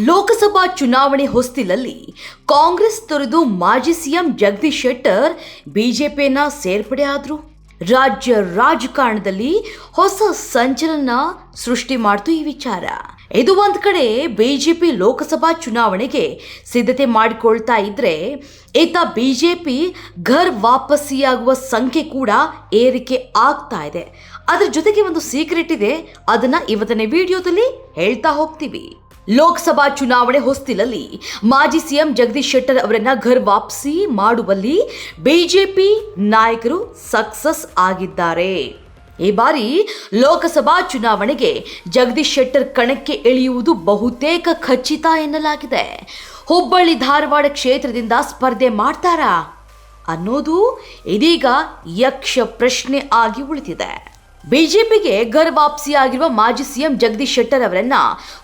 ಲೋಕಸಭಾ ಚುನಾವಣೆ ಹೊಸ್ತಿಲಲ್ಲಿ ಕಾಂಗ್ರೆಸ್ ತೊರೆದು ಮಾಜಿ ಸಿಎಂ ಜಗದೀಶ್ ಶೆಟ್ಟರ್ ಬಿಜೆಪಿಯನ್ನ ಸೇರ್ಪಡೆ ಆದ್ರು. ರಾಜ್ಯ ರಾಜಕಾರಣದಲ್ಲಿ ಹೊಸ ಸಂಚಲನ ಸೃಷ್ಟಿ ಮಾಡ್ತು ಈ ವಿಚಾರ. ಇದು ಒಂದ್ ಕಡೆ ಬಿಜೆಪಿ ಲೋಕಸಭಾ ಚುನಾವಣೆಗೆ ಸಿದ್ಧತೆ ಮಾಡಿಕೊಳ್ತಾ ಇದ್ರೆ, ಈತ ಬಿಜೆಪಿ ಘರ್ ವಾಪಸ್ಸಿಯಾಗುವ ಸಂಖ್ಯೆ ಕೂಡ ಏರಿಕೆ ಆಗ್ತಾ ಇದೆ. ಅದ್ರ ಜೊತೆಗೆ ಒಂದು ಸೀಕ್ರೆಟ್ ಇದೆ, ಅದನ್ನ ಇವತ್ತಿನ ವಿಡಿಯೋದಲ್ಲಿ ಹೇಳ್ತಾ ಹೋಗ್ತೀವಿ. ಲೋಕಸಭಾ ಚುನಾವಣೆ ಹೊಸ್ತಿಲಲ್ಲಿ ಮಾಜಿ ಸಿಎಂ ಜಗದೀಶ್ ಶೆಟ್ಟರ್ ಅವರನ್ನ ಘರ್ ವಾಪಸಿ ಮಾಡುವಲ್ಲಿ ಬಿಜೆಪಿ ನಾಯಕರು ಸಕ್ಸಸ್ ಆಗಿದ್ದಾರೆ. ಈ ಬಾರಿ ಲೋಕಸಭಾ ಚುನಾವಣೆಗೆ ಜಗದೀಶ್ ಶೆಟ್ಟರ್ ಕಣಕ್ಕೆ ಇಳಿಯುವುದು ಬಹುತೇಕ ಖಚಿತ ಎನ್ನಲಾಗಿದೆ. ಹುಬ್ಬಳ್ಳಿ ಧಾರವಾಡ ಕ್ಷೇತ್ರದಿಂದ ಸ್ಪರ್ಧೆ ಮಾಡ್ತಾರಾ ಅನ್ನೋದು ಇದೀಗ ಯಕ್ಷ ಪ್ರಶ್ನೆ ಆಗಿ ಉಳಿದಿದೆ. ಬಿಜೆಪಿಗೆ ಘರ್ ವಾಪಸಿಯಾಗಿರುವ ಮಾಜಿ ಸಿಎಂ ಜಗದೀಶ್ ಶೆಟ್ಟರ್ ಅವರನ್ನ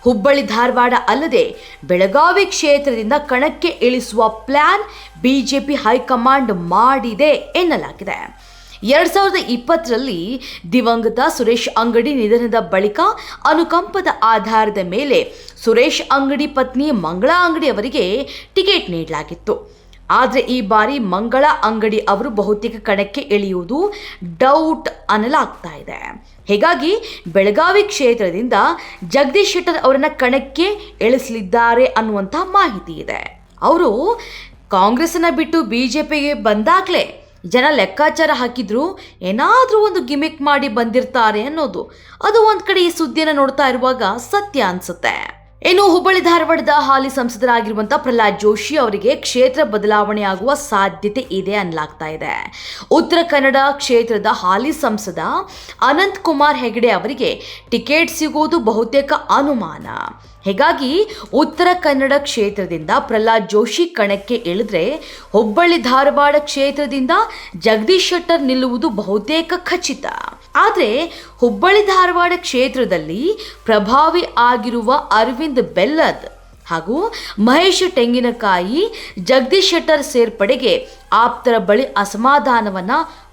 ಹುಬ್ಬಳ್ಳಿ ಧಾರವಾಡ ಅಲ್ಲದೆ ಬೆಳಗಾವಿ ಕ್ಷೇತ್ರದಿಂದ ಕಣಕ್ಕೆ ಇಳಿಸುವ ಪ್ಲಾನ್ ಬಿಜೆಪಿ ಹೈಕಮಾಂಡ್ ಮಾಡಿದೆ ಎನ್ನಲಾಗಿದೆ. 2020ರಲ್ಲಿ ದಿವಂಗತ ಸುರೇಶ್ ಅಂಗಡಿ ನಿಧನದ ಬಳಿಕ ಅನುಕಂಪದ ಆಧಾರದ ಮೇಲೆ ಸುರೇಶ್ ಅಂಗಡಿ ಪತ್ನಿ ಮಂಗಳಾ ಅಂಗಡಿ ಅವರಿಗೆ ಟಿಕೆಟ್ ನೀಡಲಾಗಿತ್ತು. ಆದರೆ ಈ ಬಾರಿ ಮಂಗಳಾ ಅಂಗಡಿ ಅವರು ಬಹುತೇಕ ಕಣಕ್ಕೆ ಇಳಿಯುವುದು ಡೌಟ್ ಅನ್ನಲಾಗ್ತಾ ಇದೆ. ಹೀಗಾಗಿ ಬೆಳಗಾವಿ ಕ್ಷೇತ್ರದಿಂದ ಜಗದೀಶ್ ಶೆಟ್ಟರ್ ಅವರನ್ನ ಕಣಕ್ಕೆ ಇಳಿಸಲಿದ್ದಾರೆ ಅನ್ನುವಂಥ ಮಾಹಿತಿ ಇದೆ. ಅವರು ಕಾಂಗ್ರೆಸ್ನ ಬಿಟ್ಟು ಬಿಜೆಪಿಗೆ ಬಂದಾಗಲೇ ಜನ ಲೆಕ್ಕಾಚಾರ ಹಾಕಿದ್ರು, ಏನಾದರೂ ಒಂದು ಗಿಮಿಕ್ ಮಾಡಿ ಬಂದಿರ್ತಾರೆ ಅನ್ನೋದು. ಅದು ಒಂದು ಕಡೆ ಈ ಸುದ್ದಿಯನ್ನು ನೋಡ್ತಾ ಇರುವಾಗ ಸತ್ಯ ಅನ್ಸುತ್ತೆ. ಇನ್ನು ಹುಬ್ಬಳ್ಳಿ ಧಾರವಾಡದ ಹಾಲಿ ಸಂಸದರಾಗಿರುವಂತಹ ಪ್ರಹ್ಲಾದ್ ಜೋಶಿ ಅವರಿಗೆ ಕ್ಷೇತ್ರ ಬದಲಾವಣೆ ಆಗುವ ಸಾಧ್ಯತೆ ಇದೆ ಅನ್ನಲಾಗ್ತಾ ಇದೆ. ಉತ್ತರ ಕನ್ನಡ ಕ್ಷೇತ್ರದ ಹಾಲಿ ಸಂಸದ ಅನಂತ್ ಕುಮಾರ್ ಹೆಗಡೆ ಅವರಿಗೆ ಟಿಕೆಟ್ ಸಿಗುವುದು ಬಹುತೇಕ ಅನುಮಾನ. ಹೀಗಾಗಿ ಉತ್ತರ ಕನ್ನಡ ಕ್ಷೇತ್ರದಿಂದ ಪ್ರಹ್ಲಾದ್ ಜೋಶಿ ಕಣಕ್ಕೆ ಇಳಿದ್ರೆ ಹುಬ್ಬಳ್ಳಿ ಧಾರವಾಡ ಕ್ಷೇತ್ರದಿಂದ ಜಗದೀಶ್ ಶೆಟ್ಟರ್ ನಿಲ್ಲುವುದು ಬಹುತೇಕ ಖಚಿತ. ಆದರೆ ಹುಬ್ಬಳ್ಳಿ ಧಾರವಾಡ ಕ್ಷೇತ್ರದಲ್ಲಿ ಪ್ರಭಾವಿ ಆಗಿರುವ ಅರವಿಂದ್ ಬೆಲ್ಲದ್ ಹಾಗೂ ಮಹೇಶ್ ತೆಂಗಿನಕಾಯಿ ಜಗದೀಶ್ ಶೆಟ್ಟರ್ ಸೇರ್ಪಡೆಗೆ ಆಪ್ತರ ಬಳಿ ಅಸಮಾಧಾನವನ್ನ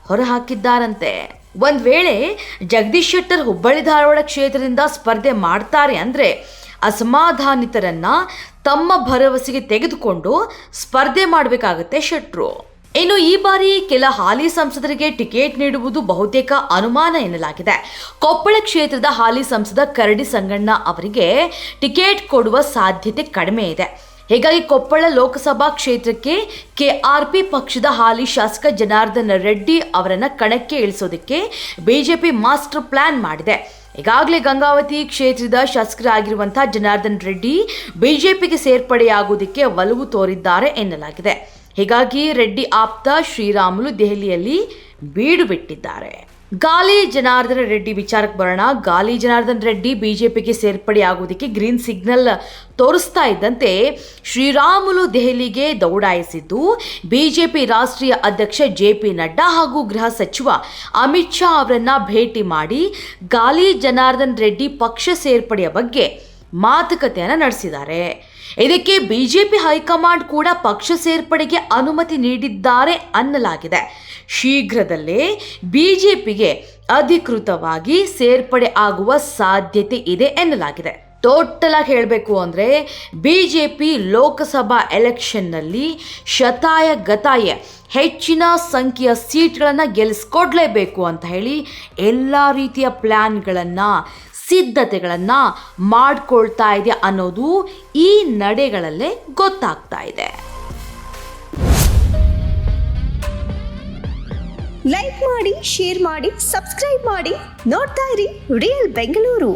ಹೊರಹಾಕಿದ್ದಾರಂತೆ. ಒಂದ್ ವೇಳೆ ಜಗದೀಶ್ ಶೆಟ್ಟರ್ ಹುಬ್ಬಳ್ಳಿ ಧಾರವಾಡ ಕ್ಷೇತ್ರದಿಂದ ಸ್ಪರ್ಧೆ ಮಾಡ್ತಾರೆ ಅಂದ್ರೆ ಅಸಮಾಧಾನಿತರನ್ನ ತಮ್ಮ ಭರವಸೆಗೆ ತೆಗೆದುಕೊಂಡು ಸ್ಪರ್ಧೆ ಮಾಡಬೇಕಾಗುತ್ತೆ ಶೆಟ್ರು. ಇನ್ನು ಈ ಬಾರಿ ಕೆಲ ಹಾಲಿ ಸಂಸದರಿಗೆ ಟಿಕೆಟ್ ನೀಡುವುದು ಬಹುತೇಕ ಅನುಮಾನ ಎನ್ನಲಾಗಿದೆ. ಕೊಪ್ಪಳ ಕ್ಷೇತ್ರದ ಹಾಲಿ ಸಂಸದ ಕರಡಿ ಸಂಗಣ್ಣ ಅವರಿಗೆ ಟಿಕೆಟ್ ಕೊಡುವ ಸಾಧ್ಯತೆ ಕಡಿಮೆ ಇದೆ. ಹೀಗಾಗಿ ಕೊಪ್ಪಳ ಲೋಕಸಭಾ ಕ್ಷೇತ್ರಕ್ಕೆ ಕೆಆರ್ಪಿ ಪಕ್ಷದ ಹಾಲಿ ಶಾಸಕ ಜನಾರ್ದನ್ ರೆಡ್ಡಿ ಅವರನ್ನ ಕಣಕ್ಕೆ ಇಳಿಸೋದಕ್ಕೆ ಬಿಜೆಪಿ ಮಾಸ್ಟರ್ ಪ್ಲಾನ್ ಮಾಡಿದೆ. ಈಗಾಗಲೇ ಗಂಗಾವತಿ ಕ್ಷೇತ್ರದ ಶಾಸಕರಾಗಿರುವಂತಹ ಜನಾರ್ದನ್ ರೆಡ್ಡಿ ಬಿಜೆಪಿಗೆ ಸೇರ್ಪಡೆಯಾಗುವುದಕ್ಕೆ ಒಲವು ತೋರಿದ್ದಾರೆ ಎನ್ನಲಾಗಿದೆ. ಹೀಗಾಗಿ ರೆಡ್ಡಿ ಆಪ್ತ ಶ್ರೀರಾಮುಲು ದೆಹಲಿಯಲ್ಲಿ ಬೀಡು ಬಿಟ್ಟಿದ್ದಾರೆ. ಗಾಲಿ ಜನಾರ್ದನ್ ರೆಡ್ಡಿ ವಿಚಾರಕ್ಕೆ ಬರೋಣ. ಗಾಲಿ ಜನಾರ್ದನ್ ರೆಡ್ಡಿ ಬಿಜೆಪಿಗೆ ಸೇರ್ಪಡೆಯಾಗುವುದಕ್ಕೆ ಗ್ರೀನ್ ಸಿಗ್ನಲ್ ತೋರಿಸ್ತಾ ಇದ್ದಂತೆ ಶ್ರೀರಾಮುಲು ದೆಹಲಿಗೆ ದೌಡಾಯಿಸಿದ್ದು ಬಿಜೆಪಿ ರಾಷ್ಟ್ರೀಯ ಅಧ್ಯಕ್ಷ JP ನಡ್ಡಾ ಹಾಗೂ ಗೃಹ ಸಚಿವ ಅಮಿತ್ ಶಾ ಅವರನ್ನ ಭೇಟಿ ಮಾಡಿ ಗಾಲಿ ಜನಾರ್ದನ್ ರೆಡ್ಡಿ ಪಕ್ಷ ಸೇರ್ಪಡೆಯ ಬಗ್ಗೆ ಮಾತುಕತೆಯನ್ನು ನಡೆಸಿದ್ದಾರೆ. ಇದಕ್ಕೆ ಬಿಜೆಪಿ ಹೈಕಮಾಂಡ್ ಕೂಡ ಪಕ್ಷ ಸೇರ್ಪಡೆಗೆ ಅನುಮತಿ ನೀಡಿದ್ದಾರೆ ಅನ್ನಲಾಗಿದೆ. ಶೀಘ್ರದಲ್ಲೇ ಬಿಜೆಪಿಗೆ ಅಧಿಕೃತವಾಗಿ ಸೇರ್ಪಡೆ ಆಗುವ ಸಾಧ್ಯತೆ ಇದೆ ಎನ್ನಲಾಗಿದೆ. ಟೋಟಲ್ ಆಗಿ ಹೇಳಬೇಕು ಅಂದರೆ ಬಿಜೆಪಿ ಲೋಕಸಭಾ ಎಲೆಕ್ಷನ್ನಲ್ಲಿ ಶತಾಯ ಗತಾಯ ಹೆಚ್ಚಿನ ಸಂಖ್ಯೆಯ ಸೀಟ್ಗಳನ್ನು ಗೆಲ್ಲಿಸ್ಕೊಡ್ಲೇಬೇಕು ಅಂತ ಹೇಳಿ ಎಲ್ಲ ರೀತಿಯ ಪ್ಲ್ಯಾನ್ಗಳನ್ನು ಸಿದ್ಧತೆಗಳನ್ನು ಮಾಡಿಕೊಳ್ತಾ ಇದೆ ಅನ್ನೋದು ಈ ನಡೆಗಳಲ್ಲೇ ಗೊತ್ತಾಗ್ತಾ ಇದೆ. ಲೈಕ್ ಮಾಡಿ, ಶೇರ್ ಮಾಡಿ, ಸಬ್ಸ್ಕ್ರೈಬ್ ಮಾಡಿ. ನೋಡ್ತಾ ಇರಿ ರಿಯಲ್ ಬೆಂಗಳೂರು.